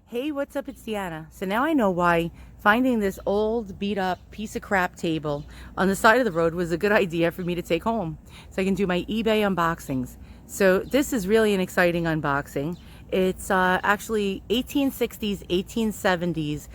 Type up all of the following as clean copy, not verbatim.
Hey, what's up? It's Deanna. So now I know why finding this old beat up piece of crap table on the side of the road was a good idea for me to take home so I can do my eBay unboxings. So this is really an exciting unboxing. It's actually 1860s, 1870s,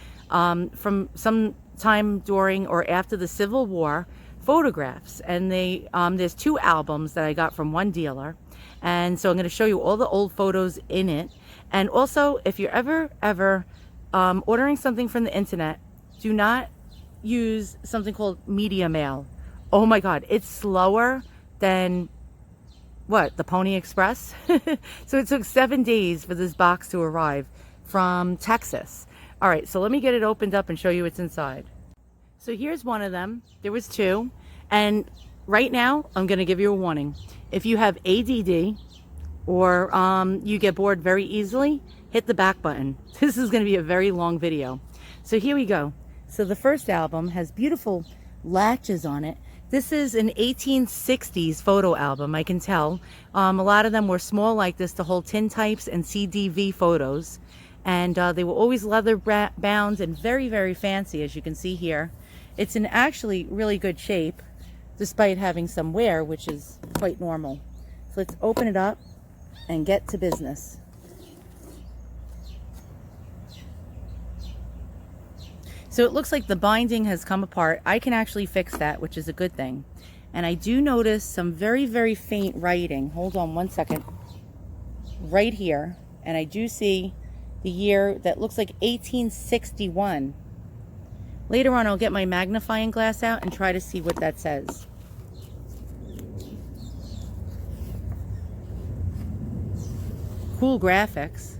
from some time during or after the Civil War photographs. And there's two albums that I got from one dealer. And so I'm going to show you all the old photos in it. And also, if you're ever ordering something from the internet, do not use something called media mail. Oh my God, it's slower than what, the Pony Express? So it took 7 days for this box to arrive from Texas. All right, so let me get it opened up and show you what's inside. So here's one of them. There was two. And right now, I'm going to give you a warning. If you have ADD or you get bored very easily, hit the back button. This is going to be a very long video. So here we go. So the first album has beautiful latches on it. This is an 1860s photo album, I can tell. A lot of them were small like this to hold tintypes and CDV photos. And they were always leather bound and very, very fancy, as you can see here. It's in actually really good shape, despite having some wear, which is quite normal. So let's open it up and get to business. So it looks like the binding has come apart. I can actually fix that, which is a good thing. And I do notice some very, very faint writing. Hold on one second. Right here. And I do see the year that looks like 1861. Later on, I'll get my magnifying glass out and try to see what that says. Cool graphics.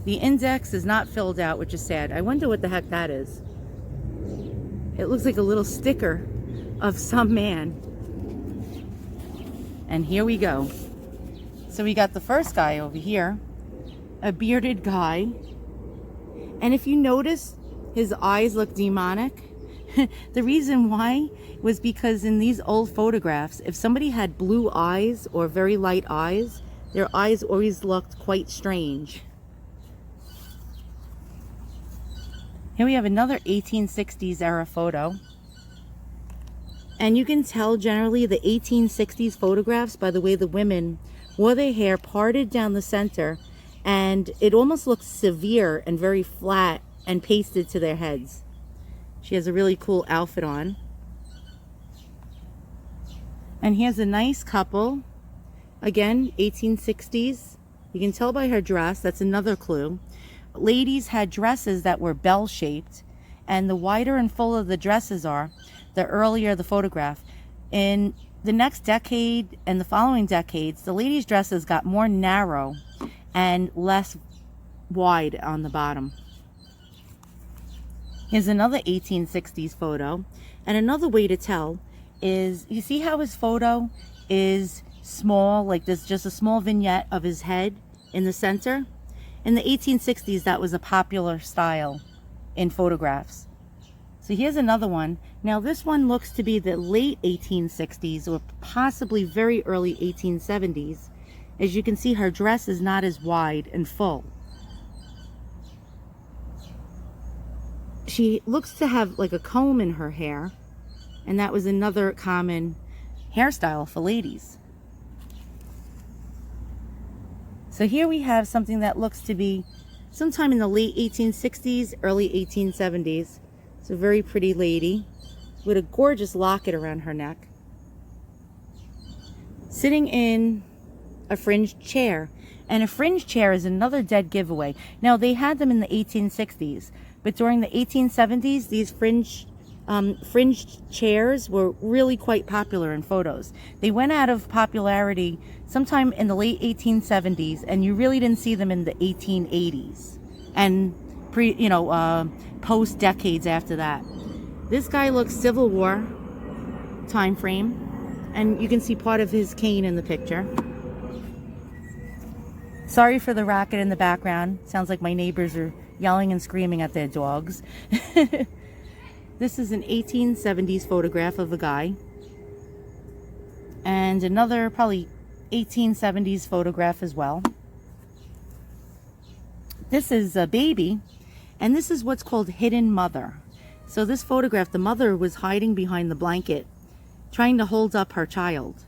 The index is not filled out, which is sad. I wonder what the heck that is. It looks like a little sticker of some man. And here we go. So we got the first guy over here, a bearded guy. And if you notice, his eyes look demonic. The reason why was because in these old photographs, if somebody had blue eyes or very light eyes, their eyes always looked quite strange. Here we have another 1860s era photo. And you can tell generally the 1860s photographs by the way the women wore their hair parted down the center, and it almost looks severe and very flat and pasted to their heads. She has a really cool outfit on. And here's a nice couple. Again, 1860s. You can tell by her dress, that's another clue. Ladies had dresses that were bell-shaped, and the wider and fuller the dresses are, the earlier the photograph. In the next decade and the following decades, the ladies' dresses got more narrow and less wide on the bottom. Here's another 1860s photo, and another way to tell is, you see how his photo is small, like there's just a small vignette of his head in the center? In the 1860s, that was a popular style in photographs. So here's another one. Now this one looks to be the late 1860s or possibly very early 1870s. As you can see, her dress is not as wide and full. She looks to have like a comb in her hair, and that was another common hairstyle for ladies. So here we have something that looks to be sometime in the late 1860s, early 1870s. It's a very pretty lady with a gorgeous locket around her neck, sitting in a fringed chair. And a fringed chair is another dead giveaway. Now, they had them in the 1860s, but during the 1870s, these fringed chairs were really quite popular in photos. They went out of popularity sometime in the late 1870s, and you really didn't see them in the 1880s and post decades after that. This guy looks Civil War time frame, and you can see part of his cane in the picture. Sorry for the racket in the background. Sounds like my neighbors are yelling and screaming at their dogs. This is an 1870s photograph of a guy. And another probably 1870s photograph as well. This is a baby, and this is what's called hidden mother. So this photograph, the mother was hiding behind the blanket, trying to hold up her child.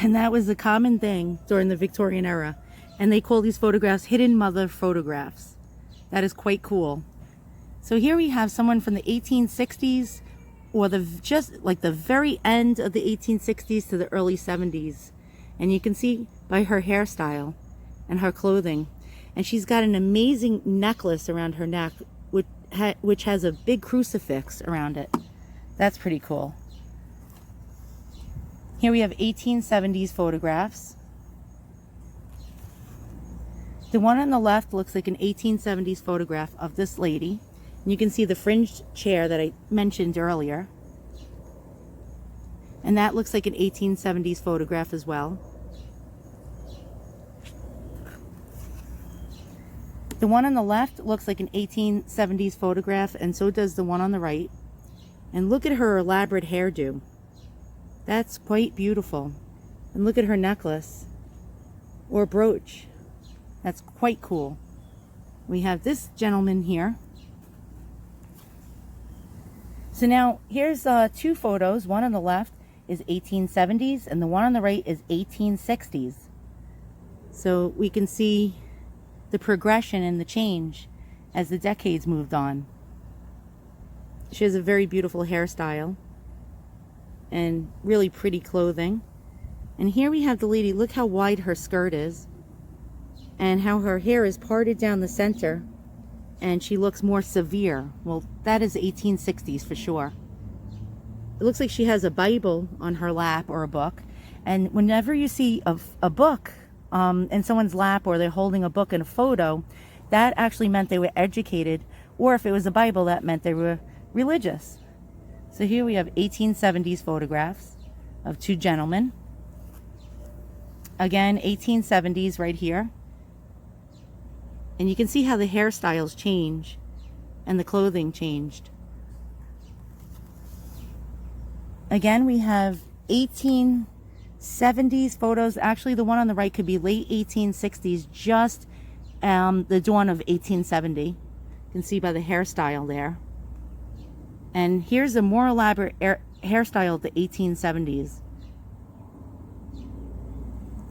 And that was a common thing during the Victorian era. And they call these photographs hidden mother photographs. That is quite cool. So here we have someone from the 1860s, or just like the very end of the 1860s to the early 70s. And you can see by her hairstyle and her clothing. And she's got an amazing necklace around her neck, which has a big crucifix around it. That's pretty cool. Here we have 1870s photographs. The one on the left looks like an 1870s photograph of this lady. And you can see the fringed chair that I mentioned earlier. And that looks like an 1870s photograph as well. The one on the left looks like an 1870s photograph, and so does the one on the right. And look at her elaborate hairdo. That's quite beautiful. And look at her necklace or brooch. That's quite cool. We have this gentleman here. So now here's two photos. One on the left is 1870s and the one on the right is 1860s. So we can see the progression and the change as the decades moved on. She has a very beautiful hairstyle and really pretty clothing. And here we have the lady. Look how wide her skirt is and how her hair is parted down the center, and she looks more severe. Well, that is 1860s for sure. It looks like she has a Bible on her lap or a book. And whenever you see a book in someone's lap, or they're holding a book in a photo, that actually meant they were educated, or if it was a Bible, that meant they were religious. So here we have 1870s photographs of two gentlemen. Again, 1870s right here. And you can see how the hairstyles change and the clothing changed. Again, we have 1870s photos. Actually, the one on the right could be late 1860s, just the dawn of 1870. You can see by the hairstyle there. And here's a more elaborate hairstyle of the 1870s.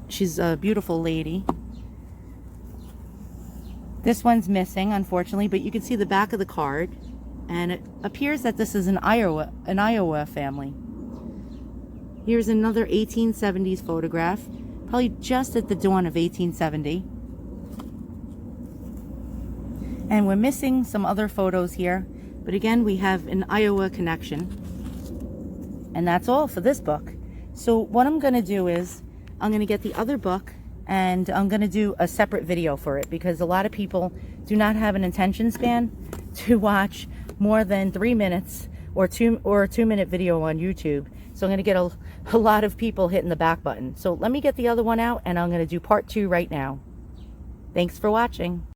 She's a beautiful lady. This one's missing, unfortunately, but you can see the back of the card, and it appears that this is an Iowa family. Here's another 1870s photograph, probably just at the dawn of 1870. And we're missing some other photos here, but again, we have an Iowa connection. And that's all for this book. So what I'm going to do is, I'm going to get the other book, and I'm going to do a separate video for it, because a lot of people do not have an attention span to watch more than 3 minutes or a 2-minute video on YouTube. So I'm going to get a lot of people hitting the back button. So let me get the other one out, and I'm going to do part 2 right now. Thanks for watching.